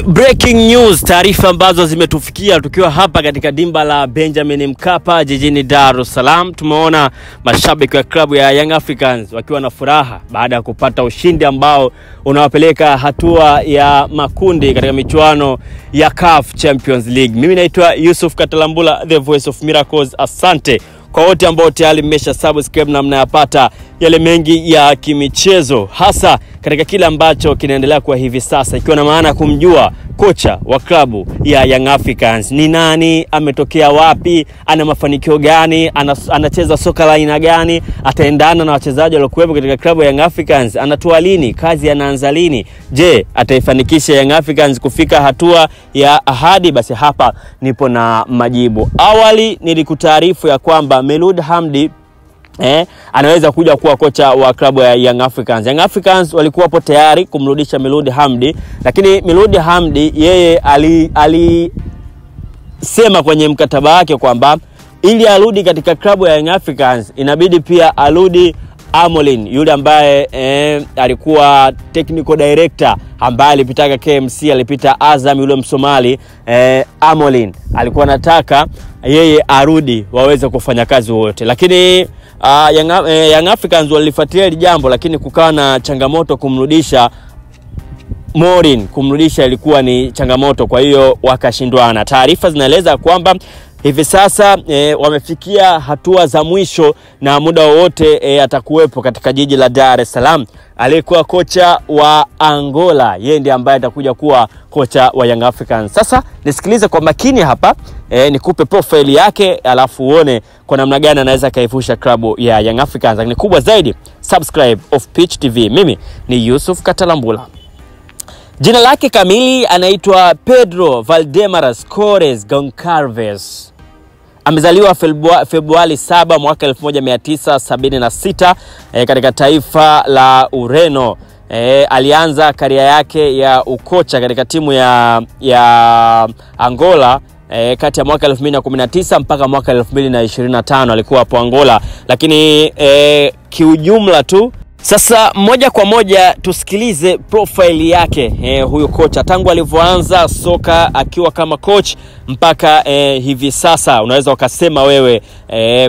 Breaking news, taarifa ambazo zimetufikia tukiwa hapa katika dimba la Benjamin Mkapa jijini Dar es Salaam. Tumeona mashabiki wa klabu ya Young Africans wakiwa na furaha baada ya kupata ushindi ambao unawapeleka hatua ya makundi katika michuano ya CAF Champions League. Mimi naitwa Yusuf Katalambula, the voice of miracles. Asante kwa wote ambao tayari mmesha subscribe na mnayapata yale mengi ya kimichezo, hasa katika kile ambacho kinaendelea kwa hivi sasa, ikiwa na maana kumjua kocha wa klabu ya Young Africans ni nani, ametokea wapi, ana mafanikio gani, anacheza soka la aina gani, ataendana na wachezaji waliokuwepo katika klabu ya Young Africans, anatua lini, kazi anaanza lini, je ataifanikisha Young Africans kufika hatua ya ahadi? Basi hapa nipo na majibu. Awali nilikutaarifu ya kwamba Melud Hamdi anaweza kuja kuwa kocha wa klabu ya Young Africans. Young Africans walikuwa hapo tayari kumrudisha Melud Hamdi, lakini Melud Hamdi yeye alisema kwenye mkataba wake kwamba ili arudi katika klabu ya Young Africans inabidi pia arudi Amolin, yule ambaye alikuwa technical director ambaye alipitaka KMC, alipita Azam, yule Msomali Amolin alikuwa anataka yeye arudi waweze kufanya kazi wote. Lakini Young Africans walifuatilia hili jambo, lakini kukawa na changamoto kumrudisha Morin, kumrudisha ilikuwa ni changamoto, kwa hiyo wakashindwana. Taarifa zinaeleza kwamba hivi sasa wamefikia hatua za mwisho na muda wote atakuwepo katika jiji la Dar es Salaam aliyekuwa kocha wa Angola. Yeye ndiye ambaye atakuja kuwa kocha wa Young Africans. Sasa nisikilize kwa makini hapa, nikupe profile yake alafu uone kwa namna gani anaweza kaifusha klabu ya Young Africans. Lakini kubwa zaidi, subscribe Off Pitch TV. Mimi ni Yusuf Katalambula. Jina lake kamili anaitwa Pedro Valdemaras Corres Goncalves. Amezaliwa Februari 7 mwaka 1976 katika taifa la Ureno. Alianza karia yake ya ukocha katika timu ya Angola kati ya mwaka 2019 mpaka mwaka 2025 alikuwa hapo Angola. Lakini kiujumla tu, sasa moja kwa moja tusikilize profile yake huyo kocha tangu alivyoanza soka akiwa kama coach mpaka hivi sasa. Unaweza ukasema wewe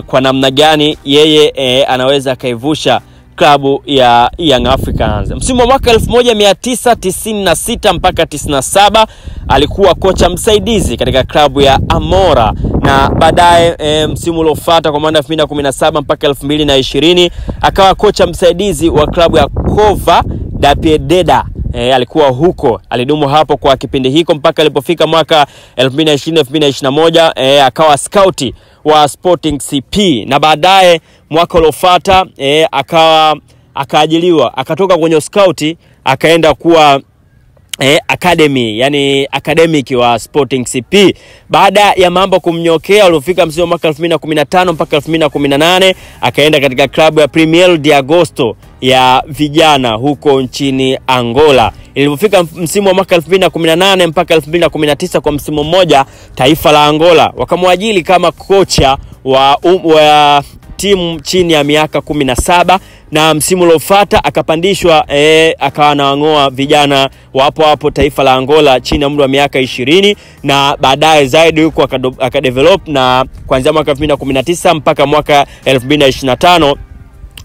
kwa namna gani yeye anaweza kaivusha klabu ya Young Africans. Msimu wa mwaka 1996 mpaka 97 alikuwa kocha msaidizi katika klabu ya Amora, na baadaye msimu uliofuata kwa maana 2017 mpaka 2020 akawa kocha msaidizi wa klabu ya Cova da Piedade. Alikuwa huko, alidumu hapo kwa kipindi hiko mpaka alipofika mwaka 2020-2021 akawa scout wa Sporting CP, na baadaye mwaka uliofuata akaajiliwa, akatoka kwenye scout akaenda kuwa academy, yani academic wa Sporting CP. Baada ya mambo kumnyokea, alifika msimu wa mwaka 2015 mpaka 2018 akaenda katika klabu ya Premier de Agosto ya vijana huko nchini Angola. Ilipofika msimu wa mwaka 2018 mpaka 2019, kwa msimu mmoja taifa la Angola wakamwajili kama kocha wa timu chini ya miaka 17, na msimu uliofuata akapandishwa akawa anawangoa vijana hapo taifa la Angola chini ya umri wa miaka 20, na baadaye zaidi huko akadevelop, na kuanzia mwaka 2019 mpaka mwaka 2025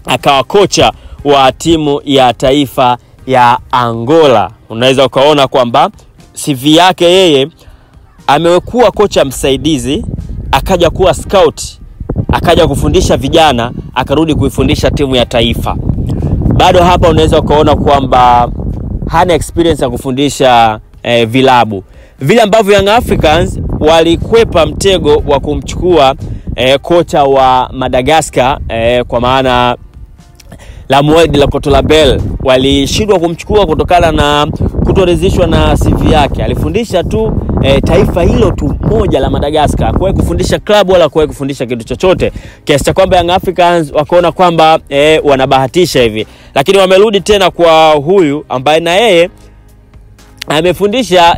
akawa kocha wa timu ya taifa ya Angola. Unaweza ukaona kwamba CV yake, yeye amekuwa kocha msaidizi, akaja kuwa scout, akaja kufundisha vijana, akarudi kuifundisha timu ya taifa. Bado hapa unaweza ukaona kwamba hana experience ya kufundisha vilabu. Vile ambavyo Young Africans walikwepa mtego wa kumchukua kocha wa Madagascar kwa maana Lamuedi la Kotolabel, walishindwa kumchukua kutokana na kutoridhishwa na CV yake. Alifundisha tu taifa hilo tu moja la Madagascar, hakuwahi kufundisha klabu wala hakuwahi kufundisha kitu chochote, kiasi cha kwamba Young Africans wakaona kwamba wanabahatisha hivi. Lakini wamerudi tena kwa huyu ambaye na yeye amefundisha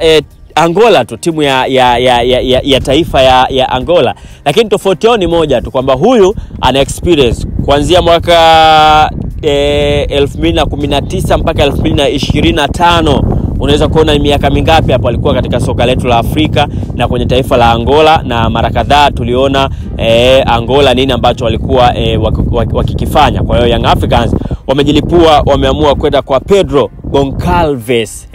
Angola tu, timu ya taifa ya Angola. Lakini tofauti yao ni moja tu, kwamba huyu ana experience kuanzia mwaka 2019 mpaka 2025 unaweza kuona miaka mingapi hapo alikuwa katika soka letu la Afrika na kwenye taifa la Angola, na mara kadhaa tuliona Angola nini ambacho walikuwa wakikifanya. Kwa hiyo Young Africans wamejilipua, wameamua kwenda kwa Pedro Goncalves,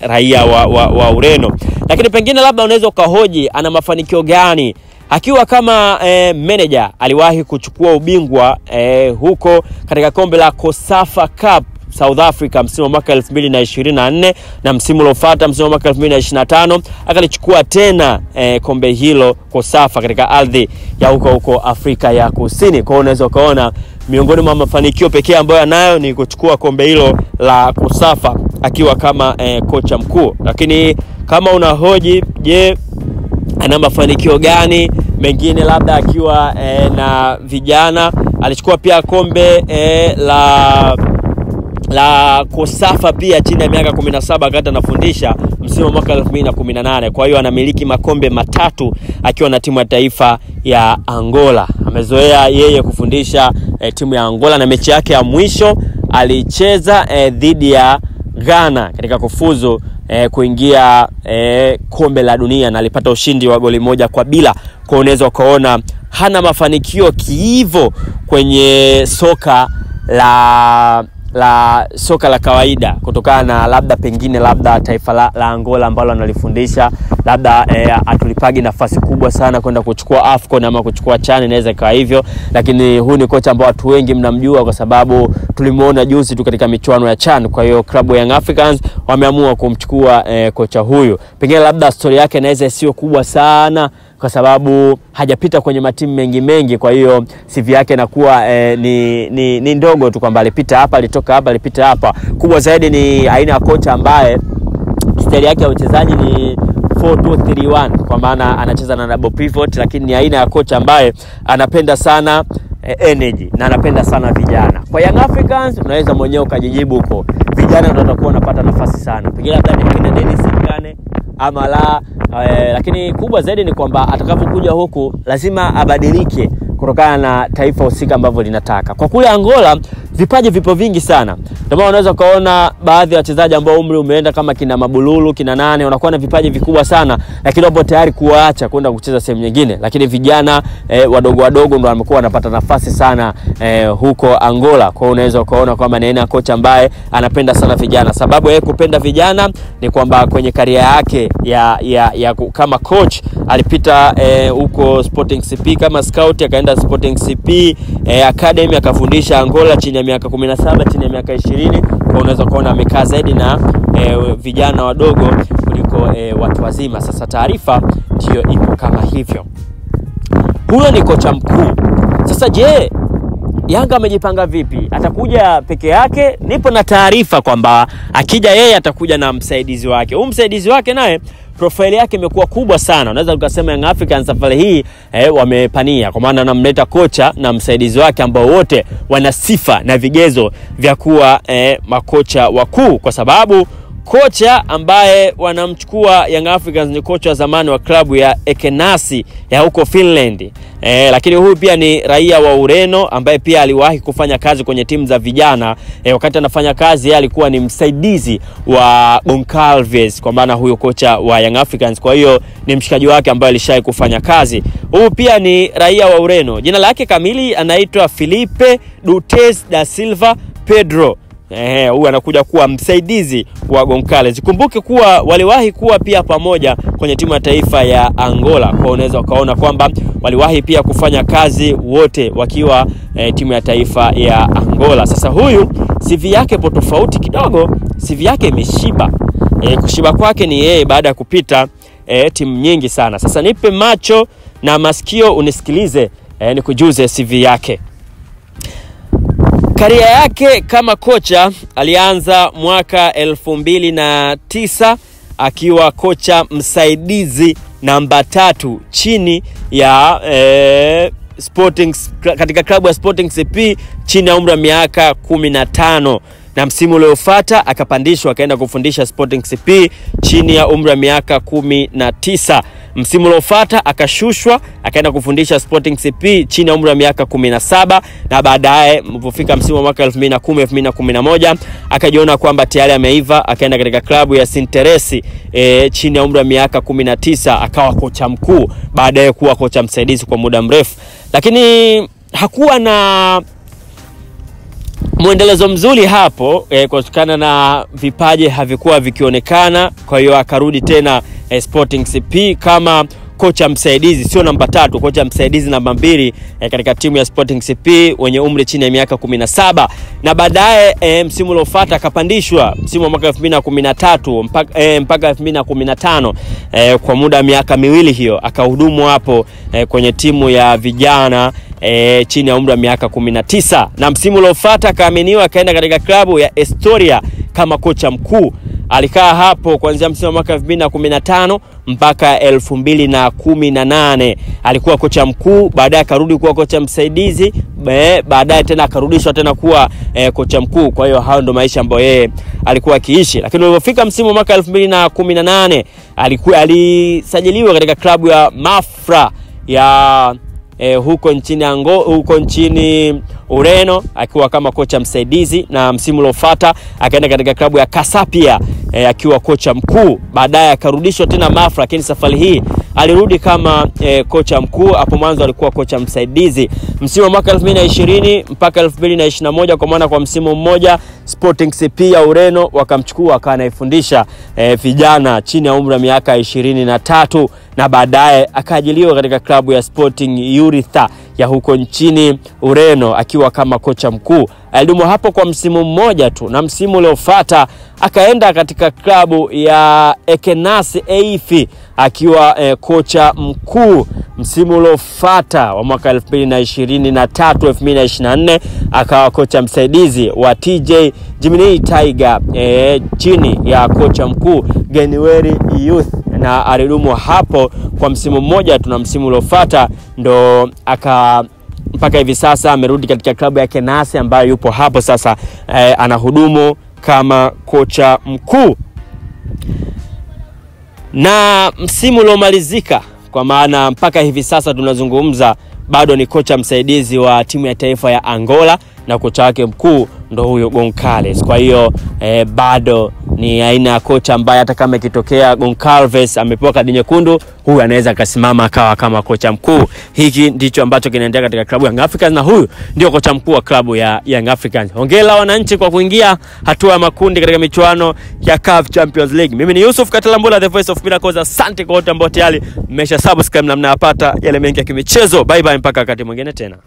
raia wa Ureno. Lakini pengine labda unaweza ukahoji ana mafanikio gani akiwa kama manager. Aliwahi kuchukua ubingwa huko katika kombe la COSAFA Cup South Africa msimu wa mwaka 2024, na msimu uliofuata msimu wa mwaka 2025 akalichukua tena kombe hilo COSAFA katika ardhi ya huko Afrika ya Kusini. Kwa hiyo unaweza kuona miongoni mwa mafanikio pekee ambayo anayo ni kuchukua kombe hilo la COSAFA akiwa kama kocha mkuu. Lakini kama unahoji, je, ana mafanikio gani mengine labda akiwa na vijana? Alichukua pia kombe la COSAFA pia chini ya miaka 17 wakati anafundisha msimu wa mwaka 2018. Kwa hiyo anamiliki makombe matatu akiwa na timu ya taifa ya Angola. Amezoea yeye kufundisha timu ya Angola, na mechi yake ya mwisho alicheza dhidi ya Ghana katika kufuzu kuingia kombe la dunia, na alipata ushindi wa goli 1-0. Kwa unaweza kuona hana mafanikio kiivo kwenye soka la kawaida, kutokana na labda pengine labda taifa la Angola ambalo analifundisha labda atulipagi nafasi kubwa sana kwenda kuchukua AFCON ama kuchukua CHAN, inaweza kwa hivyo. Lakini huyu ni kocha ambao watu wengi mnamjua kwa sababu tulimuona juzi tu katika michuano ya CHAN. Kwa hiyo klabu ya Young Africans wameamua kumchukua kocha huyu. Pengine labda story yake inaweza sio kubwa sana kwa sababu hajapita kwenye matimu mengi, kwa hiyo CV yake inakuwa ni ndogo tu, kwamba alipita hapa, alitoka hapa, alipita hapa. Kubwa zaidi ni aina ya kocha ambaye style yake ya uchezaji ni 4-2-3-1, kwa maana anacheza na double pivot, lakini ni aina ya kocha ambaye anapenda sana energy na anapenda sana vijana. Kwa Young Africans unaweza mwenyewe ukajijibu huko, vijana ndio watakuwa wanapata nafasi sana. Pengine labda ni kina Dennis Ngane ama la, lakini kubwa zaidi ni kwamba atakapokuja huku lazima abadilike kutokana na taifa husika ambavyo linataka. Kwa kule Angola vipaji vipo vingi sana. Ndio maana unaweza kuona baadhi ya wachezaji ambao umri umeenda kama kina Mabululu, kina Nane, wanakuwa na vipaji vikubwa sana, lakini wapo tayari kuacha kwenda kucheza sehemu nyingine. Lakini vijana wadogo ndio wamekuwa wanapata nafasi sana huko Angola. Kwa hiyo unaweza kuona kwamba ni aina kocha ambaye anapenda sana vijana. Sababu yeye kupenda vijana ni kwamba kwenye career yake ya kama coach alipita huko Sporting CP kama scout, akaenda Sporting CP Academy akafundisha Angola chini ya miaka 17, chini ya miaka 20. Kwa unaweza kuona amekaa zaidi na vijana wadogo kuliko watu wazima. Sasa taarifa ndio ipo kama hivyo. Huyo ni kocha mkuu. Sasa je, Yanga amejipanga vipi? Atakuja peke yake? Nipo na taarifa kwamba akija yeye atakuja na msaidizi wake. Huyu msaidizi wake naye profile yake imekuwa kubwa sana. Unaweza ukasema Young Africans safari hii wamepania, kwa maana anamleta kocha na msaidizi wake ambao wote wana sifa na vigezo vya kuwa makocha wakuu, kwa sababu kocha ambaye wanamchukua Young Africans ni kocha wa zamani wa klabu ya Ekenasi ya huko Finland. Lakini huyu pia ni raia wa Ureno ambaye pia aliwahi kufanya kazi kwenye timu za vijana. Wakati anafanya kazi yeye alikuwa ni msaidizi wa Goncalves, kwa maana huyo kocha wa Young Africans. Kwa hiyo ni mshikaji wake ambaye alishawahi kufanya kazi. Huyu pia ni raia wa Ureno. Jina lake kamili anaitwa Felipe Dutes da Silva Pedro. Huyu anakuja kuwa msaidizi wa Goncalves. Kumbuke kuwa waliwahi kuwa pia pamoja kwenye timu ya taifa ya Angola. Kwa unaweza ukaona kwamba waliwahi pia kufanya kazi wote wakiwa timu ya taifa ya Angola. Sasa huyu CV yake po tofauti kidogo. CV yake imeshiba. Kushiba kwake ni yeye baada ya kupita timu nyingi sana. Sasa nipe macho na masikio unisikilize, nikujuze CV yake. Karia yake kama kocha alianza mwaka 2009 akiwa kocha msaidizi namba 3 chini ya Sporting, katika klabu ya Sporting CP chini ya umri wa miaka 15, na msimu uliofuata akapandishwa akaenda kufundisha Sporting CP chini ya umri wa miaka 19. Msimu uliofuata akashushwa akaenda kufundisha Sporting CP chini ya umri wa miaka 17, na baadaye mlipofika msimu wa mwaka 2010-2011 akajiona kwamba tayari ameiva, akaenda katika klabu ya Sinteresi chini ya umri wa miaka 19, akawa kocha mkuu, baadaye kuwa kocha msaidizi kwa muda mrefu. Lakini hakuwa na muendelezo mzuri hapo kutokana na vipaji havikuwa vikionekana. Kwa hiyo akarudi tena Sporting CP kama kocha msaidizi, sio namba 3, kocha msaidizi namba 2 katika timu ya Sporting CP wenye umri chini ya miaka 17. Na baadaye msimu uliofuata akapandishwa msimu wa mwaka 2013 mpaka 2015 kwa muda wa miaka miwili hiyo akahudumu hapo kwenye timu ya vijana chini ya umri wa miaka 19. Na msimu uliofuata akaaminiwa akaenda katika klabu ya Estoria kama kocha mkuu. Alikaa hapo kuanzia msimu wa mwaka 2015 mpaka 2018 alikuwa kocha mkuu, baadaye akarudi kuwa kocha msaidizi, baadaye tena akarudishwa tena kuwa kocha mkuu. Kwa hiyo hao ndo maisha ambayo yeye alikuwa akiishi. Lakini ulipofika msimu wa mwaka 2018 alisajiliwa katika klabu ya Mafra ya huko nchini Ureno akiwa kama kocha msaidizi, na msimu uliofuata akaenda katika klabu ya Casapia akiwa kocha mkuu. Baadaye akarudishwa tena Mafra, lakini safari hii alirudi kama kocha mkuu. Hapo mwanzo alikuwa kocha msaidizi. Msimu wa mwaka 2020 mpaka 2021, kwa maana kwa msimu mmoja, Sporting CP ya Ureno wakamchukua akawa anaifundisha vijana chini ya umri wa miaka 23, na baadaye akaajiliwa katika klabu ya Sporting Uritha ya huko nchini Ureno akiwa kama kocha mkuu. Alidumu hapo kwa msimu mmoja tu, na msimu uliofuata akaenda katika klabu ya Ekenasi Eifi akiwa kocha mkuu. Msimu uliofuata wa mwaka 2023-2024 akawa kocha msaidizi wa TJ Jimini Tiger chini ya kocha mkuu Genueri Youth, na alidumu hapo kwa msimu mmoja tu, na msimu uliofuata ndo mpaka hivi sasa amerudi katika klabu ya Kenasi ambayo yupo hapo sasa anahudumu kama kocha mkuu. Na msimu uliomalizika, kwa maana mpaka hivi sasa tunazungumza, bado ni kocha msaidizi wa timu ya taifa ya Angola, na kocha wake mkuu ndo huyo Goncalves. Kwa hiyo bado ni aina ya kocha ambaye hata kama ikitokea Goncalves amepewa kadi nyekundu, huyu anaweza akasimama akawa kama kocha mkuu. Hiki ndicho ambacho kinaendelea katika klabu ya Young Africans, na huyu ndio kocha mkuu wa klabu ya Young Africans. Hongera wananchi kwa kuingia hatua ya makundi katika michuano ya CAF Champions League. Mimi ni Yusuf Katalambula, the voice of Miracles. Asante kwa wote ambao tayari mmesha subscribe na mnapata yale mengi ya kimichezo. Bye bye mpaka wakati mwingine tena.